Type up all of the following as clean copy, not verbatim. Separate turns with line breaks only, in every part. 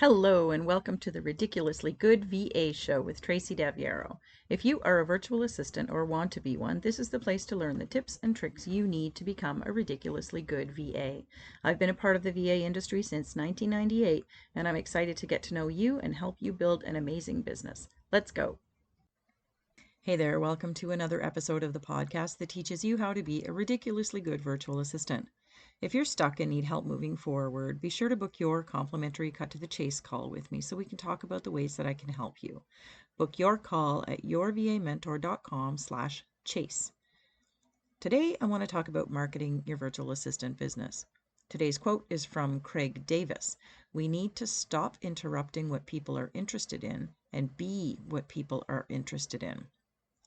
Hello and welcome to the Ridiculously Good VA Show with Tracy Daviero. If you are a virtual assistant or want to be one, this is the place to learn the tips and tricks you need to become a ridiculously good VA. I've been a part of the VA industry since 1998, and I'm excited to get to know you and help you build an amazing business. Let's go. Hey there, welcome to another episode of the podcast that teaches you how to be a ridiculously good virtual assistant. If you're stuck and need help moving forward, be sure to book your complimentary cut to the chase call with me so we can talk about the ways that I can help you. Book your call at yourvamentor.com/chase. Today, I want to talk about marketing your virtual assistant business. Today's quote is from Craig Davis. We need to stop interrupting what people are interested in and be what people are interested in.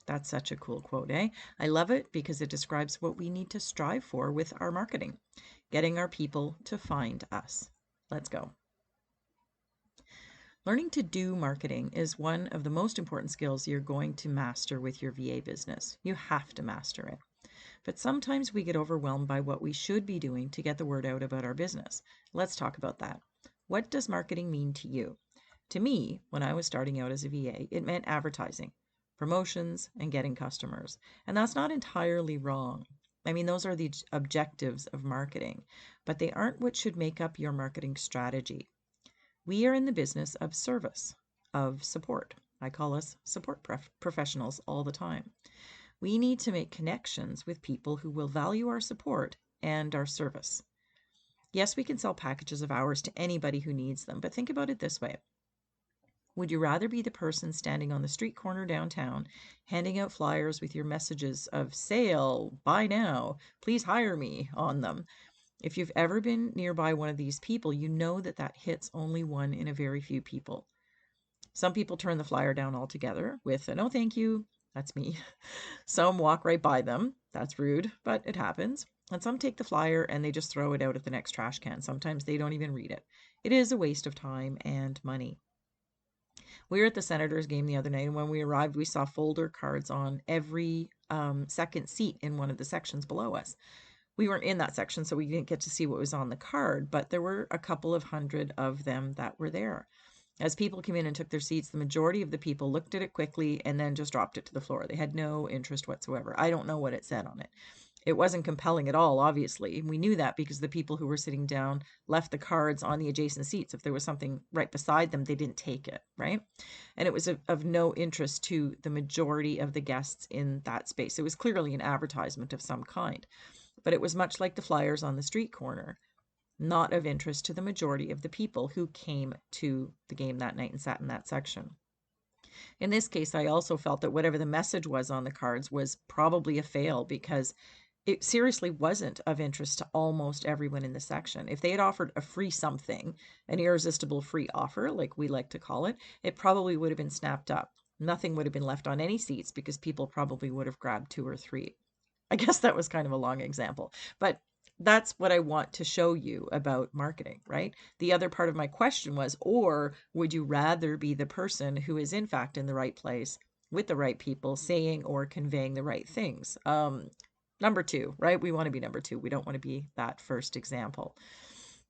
That's such a cool quote, eh? I love it because it describes what we need to strive for with our marketing, getting our people to find us. Let's go. Learning to do marketing is one of the most important skills you're going to master with your VA business. You have to master it. But sometimes we get overwhelmed by what we should be doing to get the word out about our business. Let's talk about that. What does marketing mean to you? To me, when I was starting out as a VA, it meant advertising, promotions, and getting customers. And that's not entirely wrong. I mean, those are the objectives of marketing, but they aren't what should make up your marketing strategy. We are in the business of service, of support. I call us support professionals all the time. We need to make connections with people who will value our support and our service. Yes, we can sell packages of ours to anybody who needs them, but think about it this way. Would you rather be the person standing on the street corner downtown, handing out flyers with your messages of sale, buy now, please hire me on them? If you've ever been nearby one of these people, you know that hits only one in a very few people. Some people turn the flyer down altogether with a no thank you. That's me. Some walk right by them. That's rude, but it happens. And some take the flyer and they just throw it out at the next trash can. Sometimes they don't even read it. It is a waste of time and money. We were at the Senators game the other night, and when we arrived, we saw folder cards on every second seat in one of the sections below us. We weren't in that section, so we didn't get to see what was on the card, but there were a couple of hundred of them that were there. As people came in and took their seats, the majority of the people looked at it quickly and then just dropped it to the floor. They had no interest whatsoever. I don't know what it said on it. It wasn't compelling at all, obviously. We knew that because the people who were sitting down left the cards on the adjacent seats. If there was something right beside them, they didn't take it, right? And it was of no interest to the majority of the guests in that space. It was clearly an advertisement of some kind, but it was much like the flyers on the street corner, not of interest to the majority of the people who came to the game that night and sat in that section. In this case, I also felt that whatever the message was on the cards was probably a fail because it seriously wasn't of interest to almost everyone in the section. If they had offered a free something, an irresistible free offer, like we like to call it, it probably would have been snapped up. Nothing would have been left on any seats because people probably would have grabbed 2 or 3. I guess that was kind of a long example, but that's what I want to show you about marketing, right? The other part of my question was, or would you rather be the person who is in fact in the right place with the right people saying or conveying the right things? Number 2, right? We want to be number 2. We don't want to be that first example.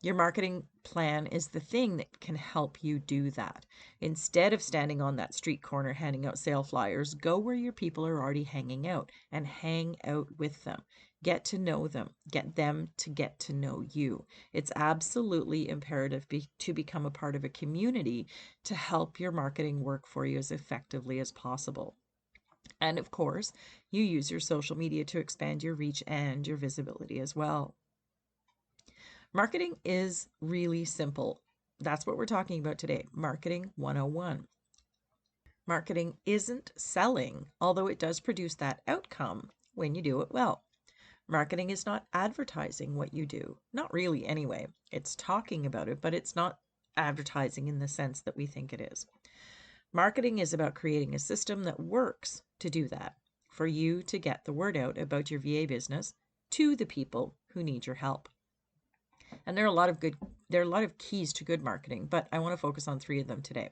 Your marketing plan is the thing that can help you do that. Instead of standing on that street corner handing out sale flyers, go where your people are already hanging out and hang out with them. Get to know them. Get them to get to know you. It's absolutely imperative to become a part of a community to help your marketing work for you as effectively as possible. And of course, you use your social media to expand your reach and your visibility as well. Marketing is really simple. That's what we're talking about today. Marketing 101. Marketing isn't selling, although it does produce that outcome when you do it well. Marketing is not advertising what you do. Not really, anyway. It's talking about it, but it's not advertising in the sense that we think it is. Marketing is about creating a system that works to do that, for you to get the word out about your VA business to the people who need your help. And there are a lot of keys to good marketing, but I want to focus on 3 of them today.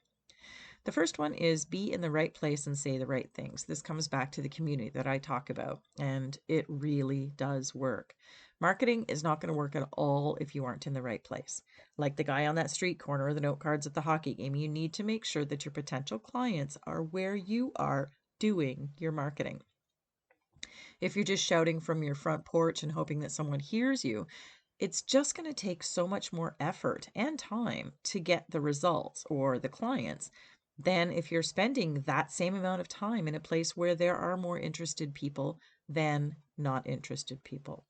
The first one is be in the right place and say the right things. This comes back to the community that I talk about, and it really does work. Marketing is not going to work at all if you aren't in the right place. Like the guy on that street corner or the note cards at the hockey game, you need to make sure that your potential clients are where you are doing your marketing. If you're just shouting from your front porch and hoping that someone hears you, it's just going to take so much more effort and time to get the results or the clients than if you're spending that same amount of time in a place where there are more interested people than not interested people.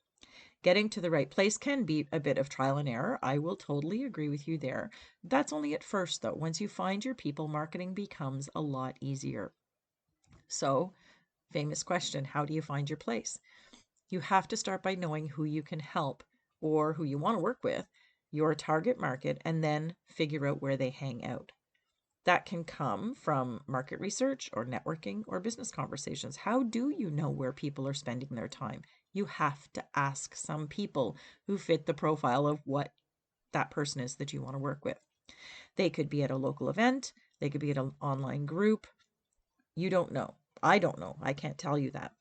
Getting to the right place can be a bit of trial and error. I will totally agree with you there. That's only at first, though. Once you find your people, marketing becomes a lot easier. So, famous question, how do you find your place? You have to start by knowing who you can help or who you want to work with, your target market, and then figure out where they hang out. That can come from market research or networking or business conversations. How do you know where people are spending their time? You have to ask some people who fit the profile of what that person is that you want to work with. They could be at a local event, they could be at an online group. You don't know. I don't know. I can't tell you that.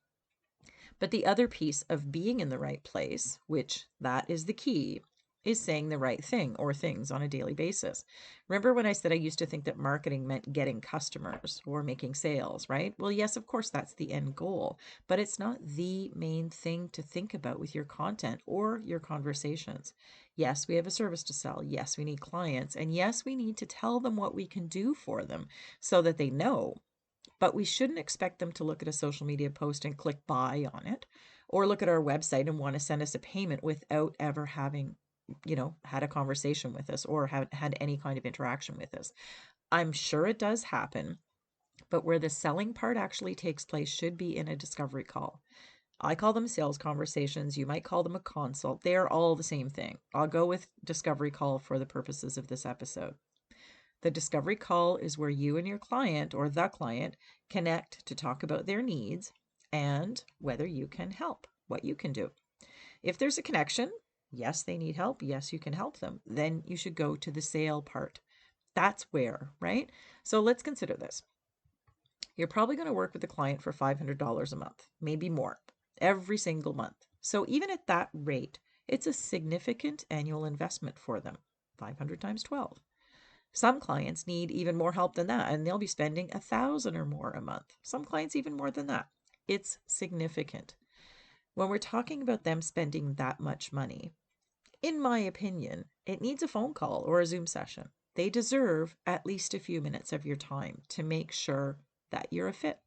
But the other piece of being in the right place, which that is the key, is saying the right thing or things on a daily basis. Remember when I said I used to think that marketing meant getting customers or making sales, right? Well, yes, of course, that's the end goal, but it's not the main thing to think about with your content or your conversations. Yes, we have a service to sell. Yes, we need clients. And yes, we need to tell them what we can do for them so that they know. But we shouldn't expect them to look at a social media post and click buy on it, or look at our website and want to send us a payment without ever having, had a conversation with us or had any kind of interaction with us. I'm sure it does happen, but where the selling part actually takes place should be in a discovery call. I call them sales conversations. You might call them a consult. They are all the same thing. I'll go with discovery call for the purposes of this episode. The discovery call is where you and your client or the client connect to talk about their needs and whether you can help, what you can do. If there's a connection, yes, they need help. Yes, you can help them. Then you should go to the sale part. That's where, right? So let's consider this. You're probably going to work with a client for $500 a month, maybe more, every single month. So even at that rate, it's a significant annual investment for them. 500 times 12. Some clients need even more help than that, and they'll be spending $1,000 or more a month. Some clients even more than that. It's significant. When we're talking about them spending that much money, in my opinion, it needs a phone call or a Zoom session. They deserve at least a few minutes of your time to make sure that you're a fit.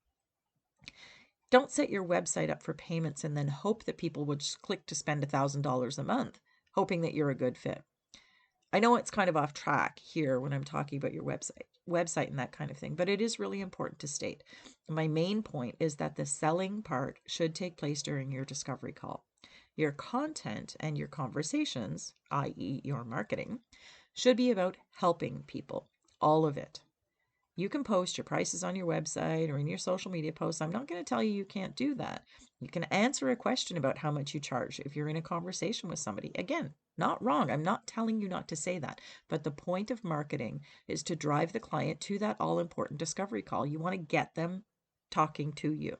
Don't set your website up for payments and then hope that people will just click to spend $1,000 a month, hoping that you're a good fit. I know it's kind of off track here when I'm talking about your website and that kind of thing, but it is really important to state. My main point is that the selling part should take place during your discovery call. Your content and your conversations, i.e. your marketing, should be about helping people, all of it. You can post your prices on your website or in your social media posts. I'm not going to tell you can't do that. You can answer a question about how much you charge if you're in a conversation with somebody. Again, not wrong. I'm not telling you not to say that. But the point of marketing is to drive the client to that all-important discovery call. You want to get them talking to you.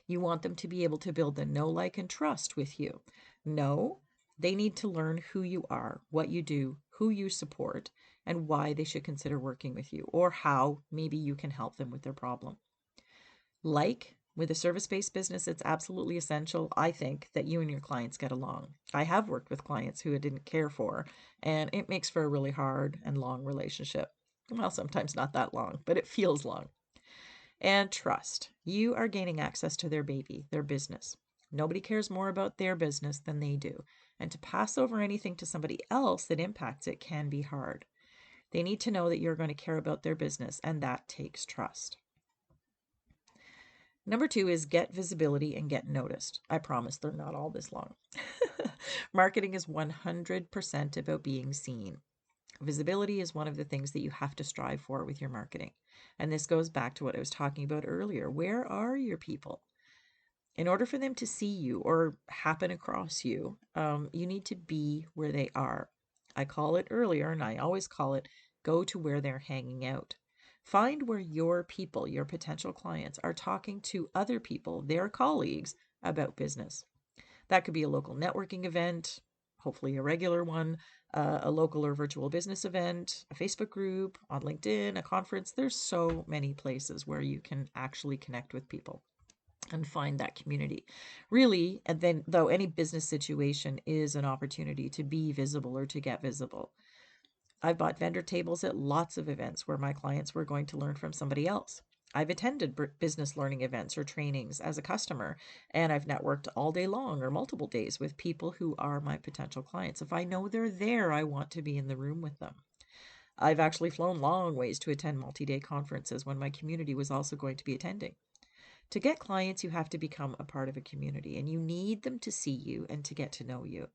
You want them to be able to build the know, like, and trust with you. No, they need to learn who you are, what you do, who you support, and why they should consider working with you, or how maybe you can help them with their problem. Like with a service-based business, it's absolutely essential, I think, that you and your clients get along. I have worked with clients who I didn't care for, and it makes for a really hard and long relationship. Well, sometimes not that long, but it feels long. And trust. You are gaining access to their baby, their business. Nobody cares more about their business than they do. And to pass over anything to somebody else that impacts it can be hard. They need to know that you're going to care about their business, and that takes trust. Number 2 is get visibility and get noticed. I promise they're not all this long. Marketing is 100% about being seen. Visibility is one of the things that you have to strive for with your marketing. And this goes back to what I was talking about earlier. Where are your people? In order for them to see you or happen across you, you need to be where they are. I call it earlier, and I always call it go to where they're hanging out. Find where your people, your potential clients, are talking to other people, their colleagues, about business. That could be a local networking event, hopefully a regular one, a local or virtual business event, a Facebook group, on LinkedIn, a conference. There's so many places where you can actually connect with people and find that community. Really, and then though any business situation is an opportunity to be visible or to get visible. I've bought vendor tables at lots of events where my clients were going to learn from somebody else. I've attended business learning events or trainings as a customer, and I've networked all day long or multiple days with people who are my potential clients. If I know they're there, I want to be in the room with them. I've actually flown long ways to attend multi-day conferences when my community was also going to be attending. To get clients, you have to become a part of a community, and you need them to see you and to get to know you.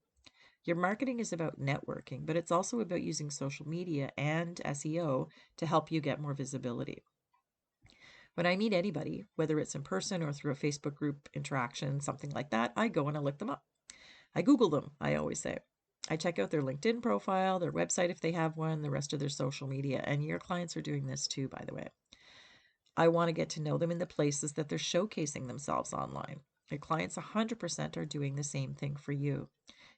Your marketing is about networking, but it's also about using social media and SEO to help you get more visibility. When I meet anybody, whether it's in person or through a Facebook group interaction, something like that, I go and I look them up. I Google them, I always say. I check out their LinkedIn profile, their website if they have one, the rest of their social media, and your clients are doing this too, by the way. I want to get to know them in the places that they're showcasing themselves online. Your clients 100% are doing the same thing for you.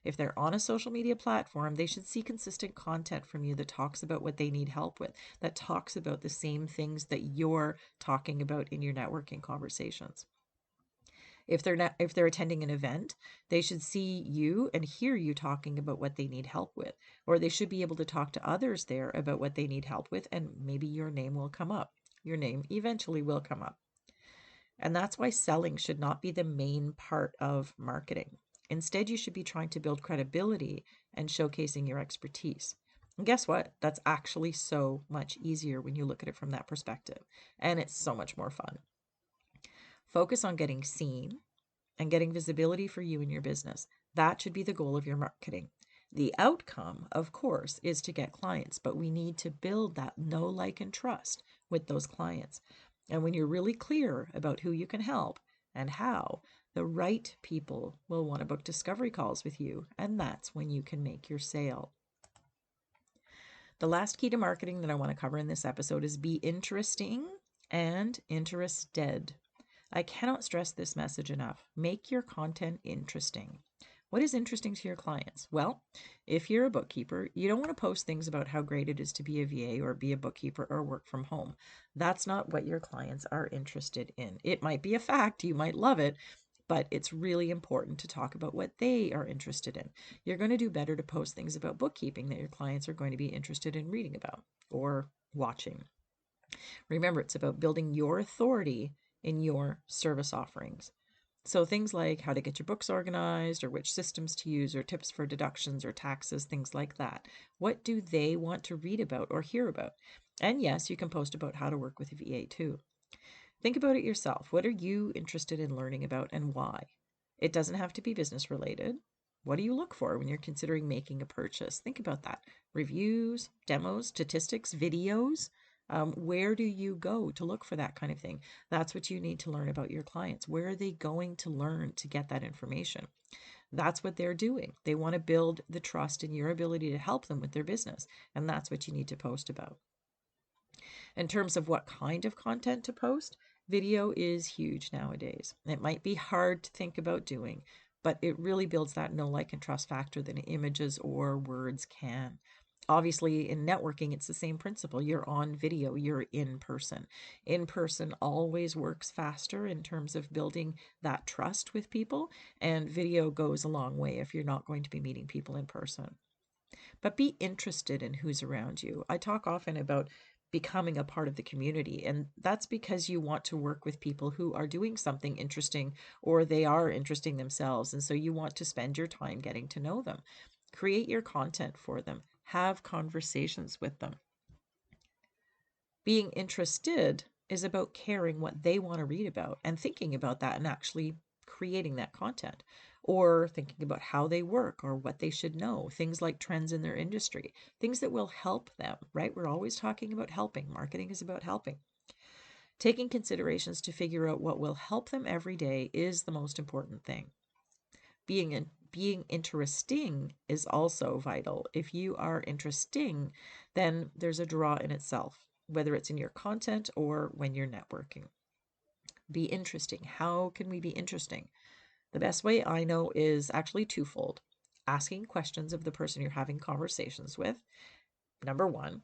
If they're on a social media platform, they should see consistent content from you that talks about what they need help with, that talks about the same things that you're talking about in your networking conversations. If they're attending an event, they should see you and hear you talking about what they need help with, or they should be able to talk to others there about what they need help with, and maybe your name will come up. Your name eventually will come up. And that's why selling should not be the main part of marketing. Instead, you should be trying to build credibility and showcasing your expertise. And guess what? That's actually so much easier when you look at it from that perspective. And it's so much more fun. Focus on getting seen and getting visibility for you and your business. That should be the goal of your marketing. The outcome, of course, is to get clients, but we need to build that know, like, and trust with those clients. And when you're really clear about who you can help and how, the right people will want to book discovery calls with you, and that's when you can make your sale. The last key to marketing that I want to cover in this episode is be interesting and interested. I cannot stress this message enough. Make your content interesting. What is interesting to your clients? Well, if you're a bookkeeper, you don't want to post things about how great it is to be a VA or be a bookkeeper or work from home. That's not what your clients are interested in. It might be a fact, you might love it, but it's really important to talk about what they are interested in. You're going to do better to post things about bookkeeping that your clients are going to be interested in reading about or watching. Remember, it's about building your authority in your service offerings. So things like how to get your books organized or which systems to use or tips for deductions or taxes, things like that. What do they want to read about or hear about? And yes, you can post about how to work with a VA too. Think about it yourself. What are you interested in learning about and why? It doesn't have to be business related. What do you look for when you're considering making a purchase? Think about that. Reviews, demos, statistics, videos. Where do you go to look for that kind of thing? That's what you need to learn about your clients. Where are they going to learn to get that information? That's what they're doing. They want to build the trust in your ability to help them with their business. And that's what you need to post about. In terms of what kind of content to post, video is huge nowadays. It might be hard to think about doing, but it really builds that know, like, and trust factor that images or words can. Obviously, in networking, it's the same principle. You're on video, you're in person. In person always works faster in terms of building that trust with people, and video goes a long way if you're not going to be meeting people in person. But be interested in who's around you. I talk often about becoming a part of the community, and that's because you want to work with people who are doing something interesting or they are interesting themselves, and so you want to spend your time getting to know them. Create your content for them. Have conversations with them. Being interested is about caring what they want to read about and thinking about that and actually creating that content, or thinking about how they work or what they should know, things like trends in their industry, things that will help them, right? We're always talking about helping. Marketing is about helping. Taking considerations to figure out what will help them every day is the most important thing. Being interesting is also vital. If you are interesting, then there's a draw in itself, whether it's in your content or when you're networking. Be interesting. How can we be interesting? The best way I know is actually twofold. Asking questions of the person you're having conversations with, number one.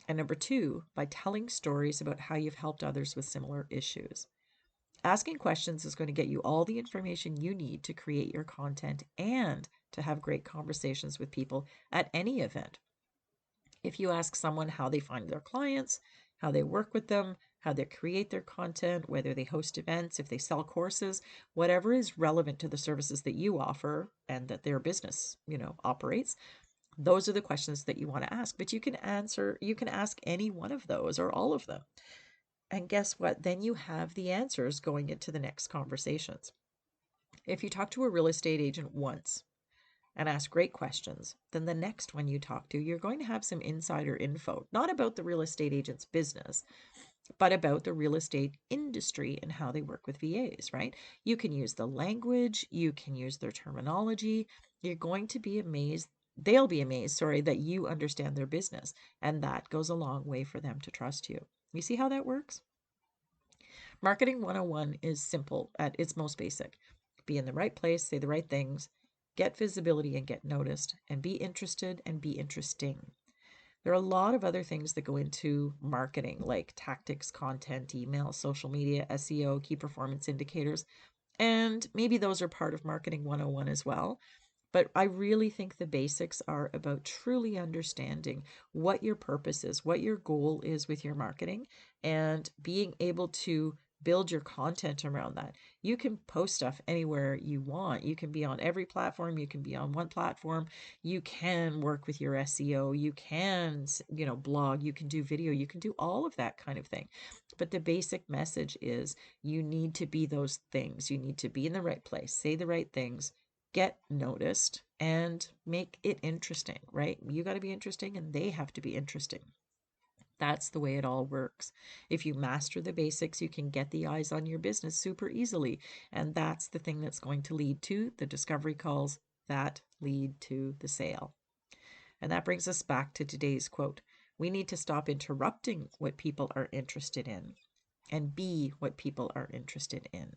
And number two, by telling stories about how you've helped others with similar issues. Asking questions is going to get you all the information you need to create your content and to have great conversations with people at any event. If you ask someone how they find their clients, how they work with them, how they create their content, whether they host events, if they sell courses, whatever is relevant to the services that you offer and that their business, operates, those are the questions that you want to ask. But you can ask any one of those or all of them. And guess what? Then you have the answers going into the next conversations. If you talk to a real estate agent once and ask great questions, then the next one you talk to, you're going to have some insider info, not about the real estate agent's business, but about the real estate industry and how they work with VAs, right? You can use the language, you can use their terminology. You're going to be amazed. They'll be amazed, that you understand their business. And that goes a long way for them to trust you. You see how that works? Marketing 101 is simple at its most basic. Be in the right place, say the right things, get visibility and get noticed, and be interested and be interesting. There are a lot of other things that go into marketing, like tactics, content, email, social media, SEO, key performance indicators, and maybe those are part of Marketing 101 as well. But I really think the basics are about truly understanding what your purpose is, what your goal is with your marketing, and being able to build your content around that. You can post stuff anywhere you want. You can be on every platform. You can be on one platform. You can work with your SEO. You can, blog. You can do video. You can do all of that kind of thing. But the basic message is you need to be those things. You need to be in the right place, say the right things, get noticed, and make it interesting, right? You got to be interesting and they have to be interesting. That's the way it all works. If you master the basics, you can get the eyes on your business super easily. And that's the thing that's going to lead to the discovery calls that lead to the sale. And that brings us back to today's quote. We need to stop interrupting what people are interested in and be what people are interested in.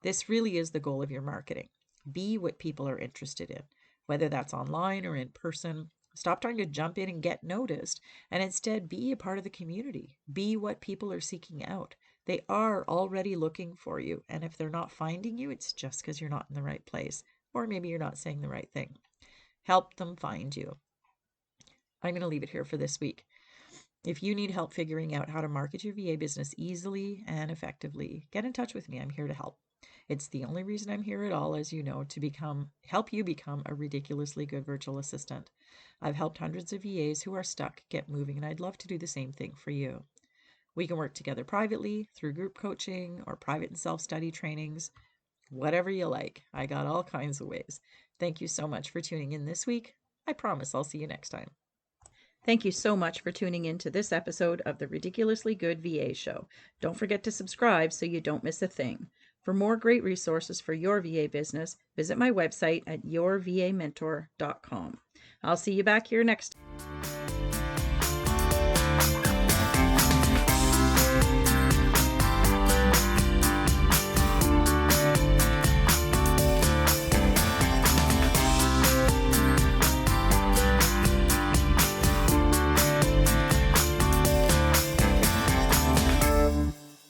This really is the goal of your marketing. Be what people are interested in, whether that's online or in person. Stop trying to jump in and get noticed, and instead be a part of the community. Be what people are seeking out. They are already looking for you, and if they're not finding you, it's just because you're not in the right place, or maybe you're not saying the right thing. Help them find you. I'm going to leave it here for this week. If you need help figuring out how to market your VA business easily and effectively, get in touch with me. I'm here to help. It's the only reason I'm here at all, as you know, to help you become a ridiculously good virtual assistant. I've helped hundreds of VAs who are stuck get moving, and I'd love to do the same thing for you. We can work together privately, through group coaching, or private and self-study trainings. Whatever you like. I got all kinds of ways. Thank you so much for tuning in this week. I promise I'll see you next time. Thank you so much for tuning in to this episode of the Ridiculously Good VA Show. Don't forget to subscribe so you don't miss a thing. For more great resources for your VA business, visit my website at yourvamentor.com. I'll see you back here next time.